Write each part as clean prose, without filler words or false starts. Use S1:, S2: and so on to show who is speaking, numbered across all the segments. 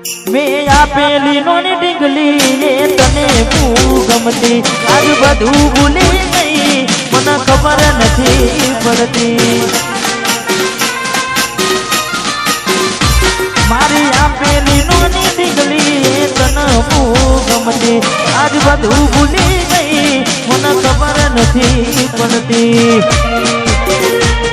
S1: મેં આપેલી નોની ડીંગલી એ તને બહુ ગમતી આજ બધું ભૂલી ગઈ મને ખબર નથી પડતી મારી આપેલી નોની ડીંગલી એ તને બહુ ગમતી આજ બધું ભૂલી ગઈ મને ખબર નથી પડતી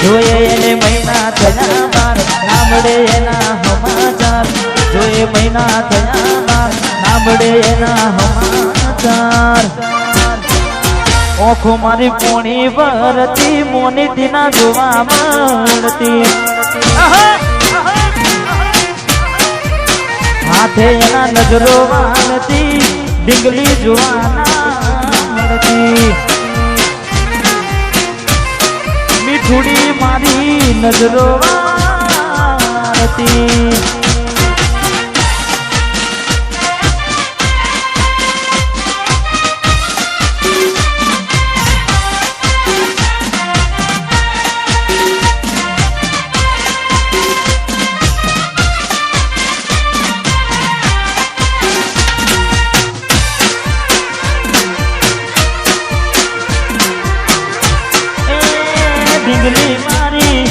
S1: જોઈએ એને મહિના થયા બાર સાંભળે એના સમાચાર જોઈએ મહિના થયા બાર સાંભળે એના સમાચાર ઓખો મારી પોણી ભરતી મોની દીના જોવા મળતી હાથે એના નજરો વાળતી ડીંગલી જોવા મળતી મીઠુડી મારી નજરો વાળતી ડીંગલી મારી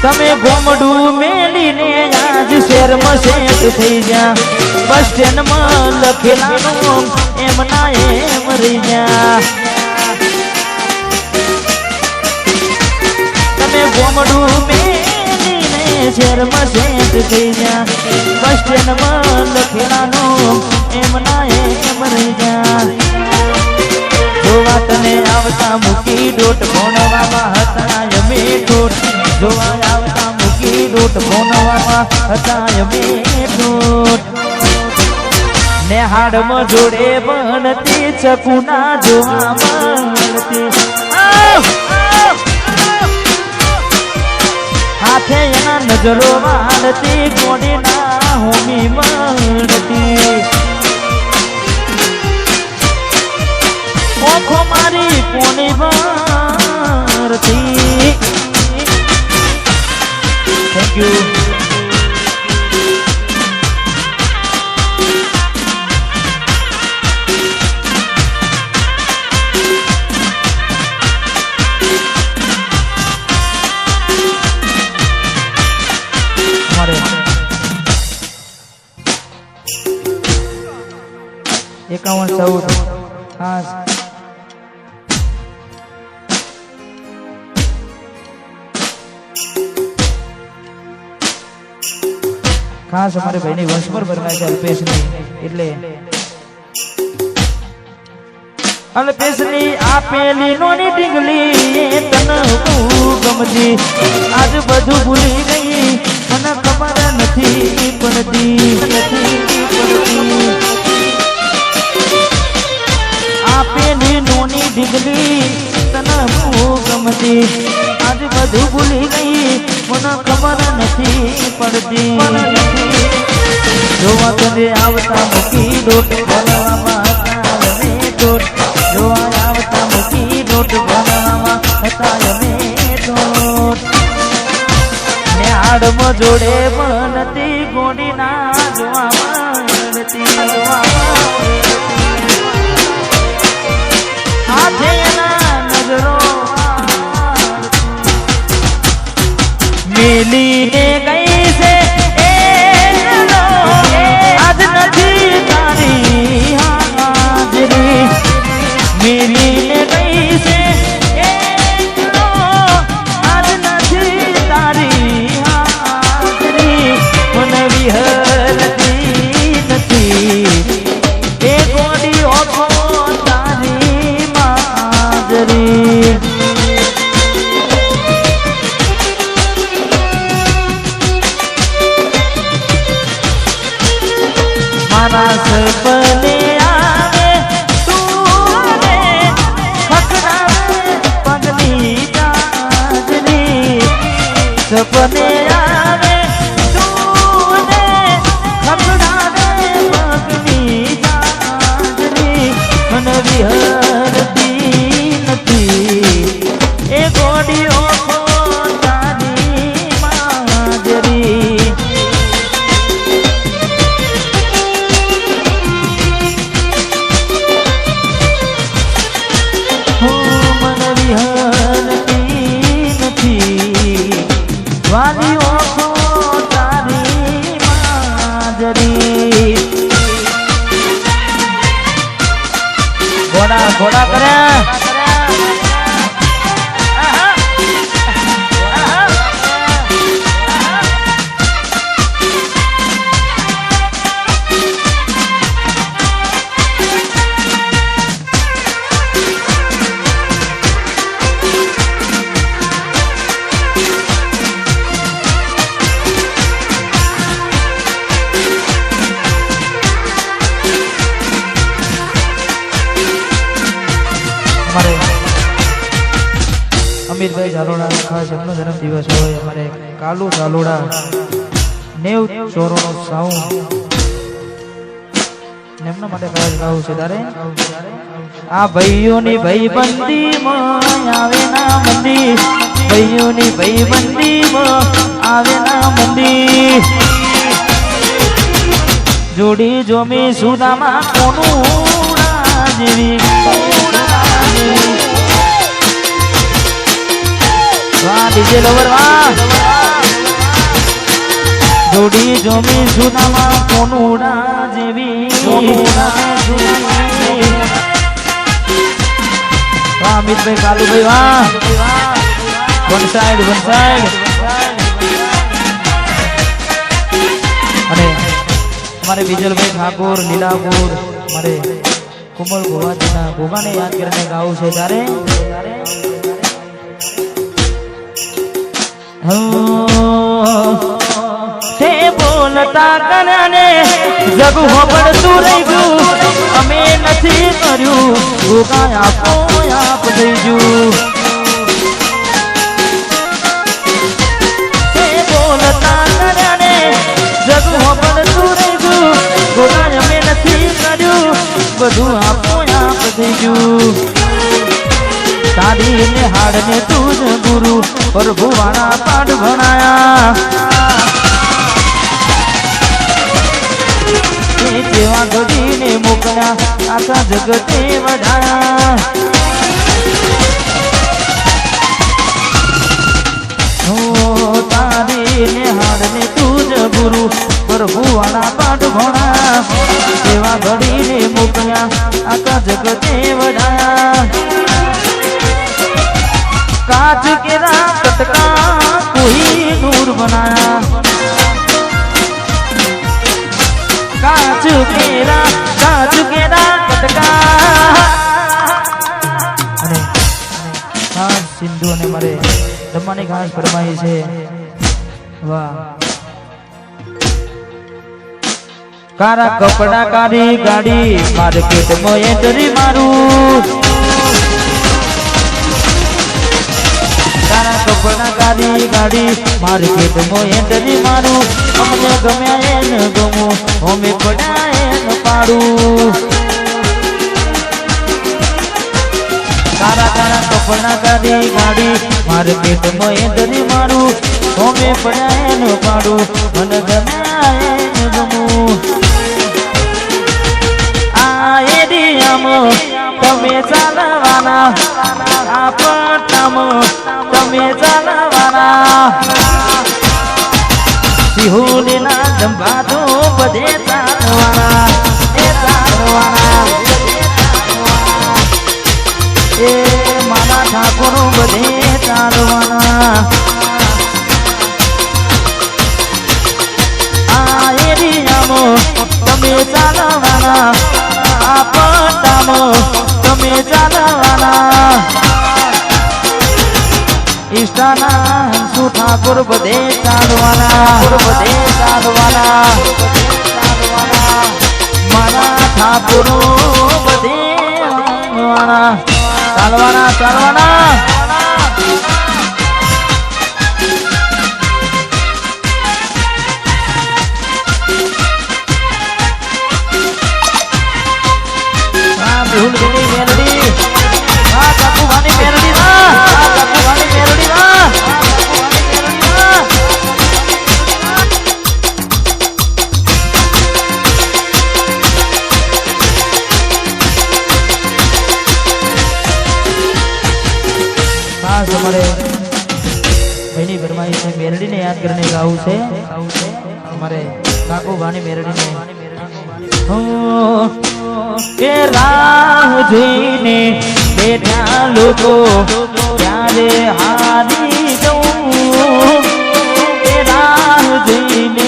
S1: તમે ગોમડું મેલીને આજ શહેરમાં સેટ થઈ ગયા બસ સ્ટેન્ડમાં લખેલાનું એમ ના એમ રહી ગયા તમે ગોમડું મેલીને શહેરમાં સેટ થઈ ગયા બસ સ્ટેન્ડમાં લખેલાનું એમ ના એમ રહી ગયા જોવા તને આવતા મૂકી ડોટ ભણવામાં હતા અમે ડોટ જોવા આવતા મૂકી ડોટ ભણવામાં હતા અમે ડોટ ને હાડમાં જોડે બનતી ચકુના જોવા મળતી હાથે એના નજરો વાળતી કોડીના હોમી મળતી ઓખો મારી કોની ભરતી થેન્ક યુ એકાવન 14 ખાસ ખાસ અમારે ભાઈની વંશપર ભરવા છે અલ્પેશની એટલે અલ્પેશની આપેલી નોની ડીંગલી તને બહુ ગમતી આજ બધું ભૂલી ગઈ મને ખબર નથી પડતી આપેલી નોની ડીંગલી તને બહુ ગમતી આજ બધું ભૂલી ગઈ મને ખબર નથી પડતી જોવા તને આવતા મૂકી ડોટ ભણવામાં હતા અમે ડોટ જોવા આવતા મૂકી ડોટ ભણવામાં હતા અમે ડોટ ને હાડમાં જોડે બનતી ગોડીના જોવા મળતી હાથે એના નજરો મેલીને ગઈ છે આજ નથી તારી હાજરી મેલીને ગઈ છે આજ નથી તારી હાજરી મને વિહરતી નથી એ ગોડી ઓખો તારી માજરી મારા સપને આવે તું પકડાવે પગની ચાદરી સપને આવે તું પકડાવે પગની ચાદરી મને વિહરતી हमारे अमित भाई झालोड़ा खास एमनो जन्म दिवस होय हमारे कालू झालोड़ा 90 ચોરોનો સાઉન્ડ નેમના માટે ખાસ ગાવું છે તારે આ ભાઈઓની ભાઈબંધીમાં આવે ના મંદી ભાઈઓની ભાઈબંધીમાં આવે ના મંદી જોડી જોમી સુદામા કોનુડા જેવી वाह डीजे लवर वाह जोड़ी जोमी सुदामा कोनुड़ा जेवी वाह अमित भाई कालू भाई वाह वन साइड अरे हमारे विजल भाई ठाकुर लीलापुर हमारे कुमल गोवाजी ना गोगा ने याद करने गाँव से तारे ते बोलता कने जग होबड़તું રહી ગયું અમે નથી કર્યું ગોગા આપો આપ દઈ ગયું તે બોલતા કને જગ હોબડતું રહી ગયું ગોગા અમે નથી કર્યું બધું આપો આપ દઈ ગયું तारी ने हाड़ ने तुझ गुरु और भुवाना पाठ बनाया जेवा घड़ी ने मोकला आखा जगते वधाया हो तारी ने हाड़ ने तुझ गुरु और भुवाना पाठ बनाया जेवा घड़ी ने मोकला आखा जगते वधाया कांच केरा कटका कोई नूर बनाया कांच केरा कटका अरे खास सिंधु ने मारे दमानी खास फरमाई छे वाह कारा कपड़ा कारी गाड़ी मार्केट में एंट्री मारू तारा कपड़ा कारी गाड़ी मार्केट में एंट्री मारू अमने गम्या न गमो हमें पड़ाए न पाड़ू तारा कपड़ा कारी गाड़ी मार्केट में एंट्री मारू हमें पड़ाए न पाड़ू मन गम्या न गमो आए दियाम तमे चालवाना आपटाम तमे चालवाना सिहुलीना जंबा तो बधे चालवाना ए माना ठाकुर बधे चालवाना आए रियाम तमे चालवाना आपटाम तमे चालवाना इष्टाना हंसु ठाकुर बधे चालवाना मारा ठाकुर बधे चालवाना बिहुल गई मेलडी काकू भानी मेलडी ना हमारे बहनी फरमाई से मेरडी ने याद करने गाँव से हमारे काकू भानी मेरडी ने के राह जोईने બેઠા લોકો ત્યારે હારી જવું એ રાહ જોઈને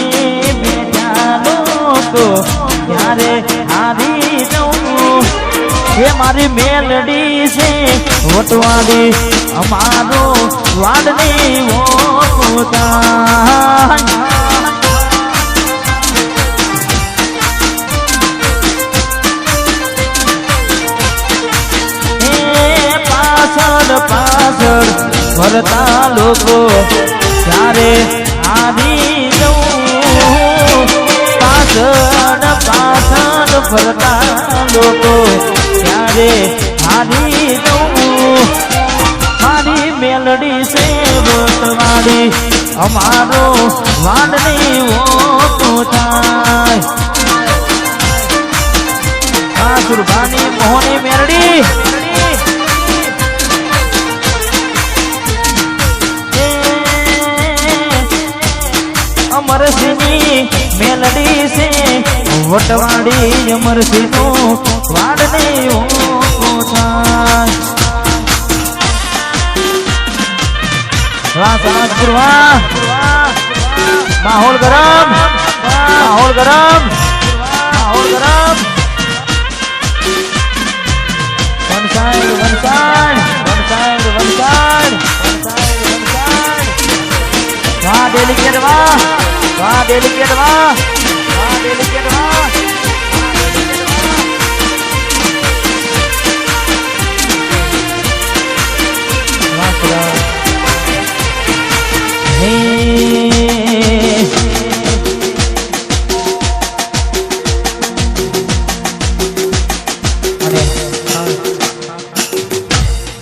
S1: બેઠા લોકો ત્યારે હારી જવું એ મારી મેલડી છે વટવાડી અમારો વાડની પોતા પાછળ ફરતા લોકો ત્યારે આવી જવું પાછળ ફરતા લોકો ત્યારે આવી જવું મારી મેલડી છે વટવાડી અમારો વાડની થાય સુરભાની મોહની મેલડી અમરસિંહની મેલડી છે વટવાડી અમરસિંહનું વાડને માહોલ ગરમ માહોલ ગરમ માહોલ ગરમ વન સાઈડ વાહ ડેલિકેટ વાહ ડેલિકેટ વાહ ડેલિકેટ વાહ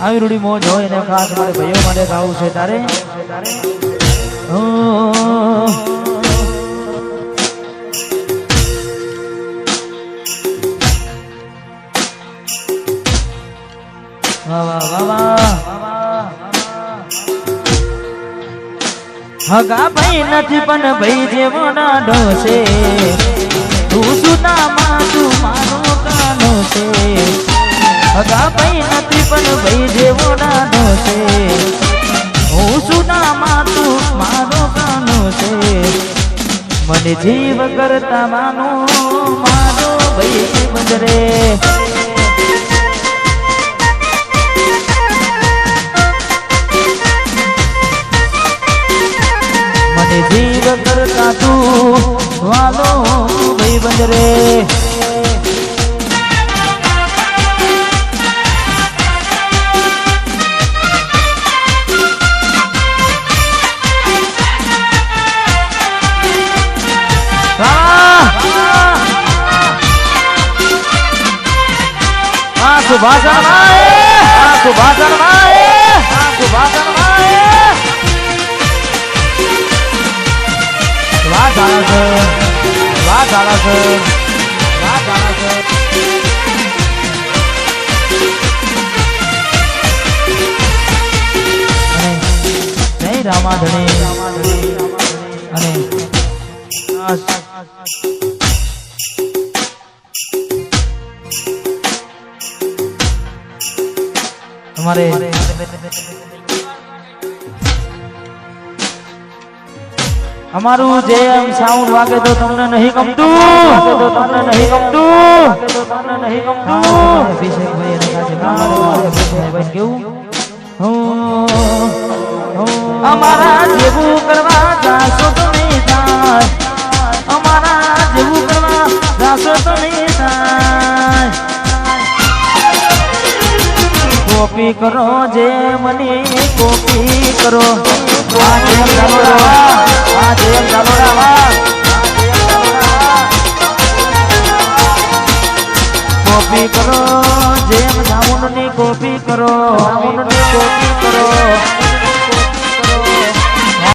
S1: આવી રૂડી મોજ હોય ને ખાસ મારે ભાઈઓ માટે ગાવું છે તારે હગા ભાઈ નથી પણ ભાઈ જેવો નાડો છે તું સુદામાં તું મારો કાનો છે હગા ભાઈ નથી પણ ભાઈ જેવો નાડો છે હું સુદામાં તું મારો કાનો છે મને જીવ કરતા માનો મારો ભાઈ બંદરે જીવ કરતા તું વાલો ભાઈ બંદરે સુભાષણ સુભાષણ સુભાષણ વાત આલા છે વાત આલા છે વાત આલા છે અને જય રામાધણી અને તમારે અમારું જેમ સાઉન્ડ વાગે તો તમને નહીં ગમતું અભિષેકભાઈ અને કાજલભાઈ કેવું અમારા જેવું કરવા જાશો તમે થાય અમારા જેવું કરવા જાશો તમે થાય કોપી કરો જે મને કોપી કરો કોપી કરો જેમ સાઉન્ડ ની કોપી કરો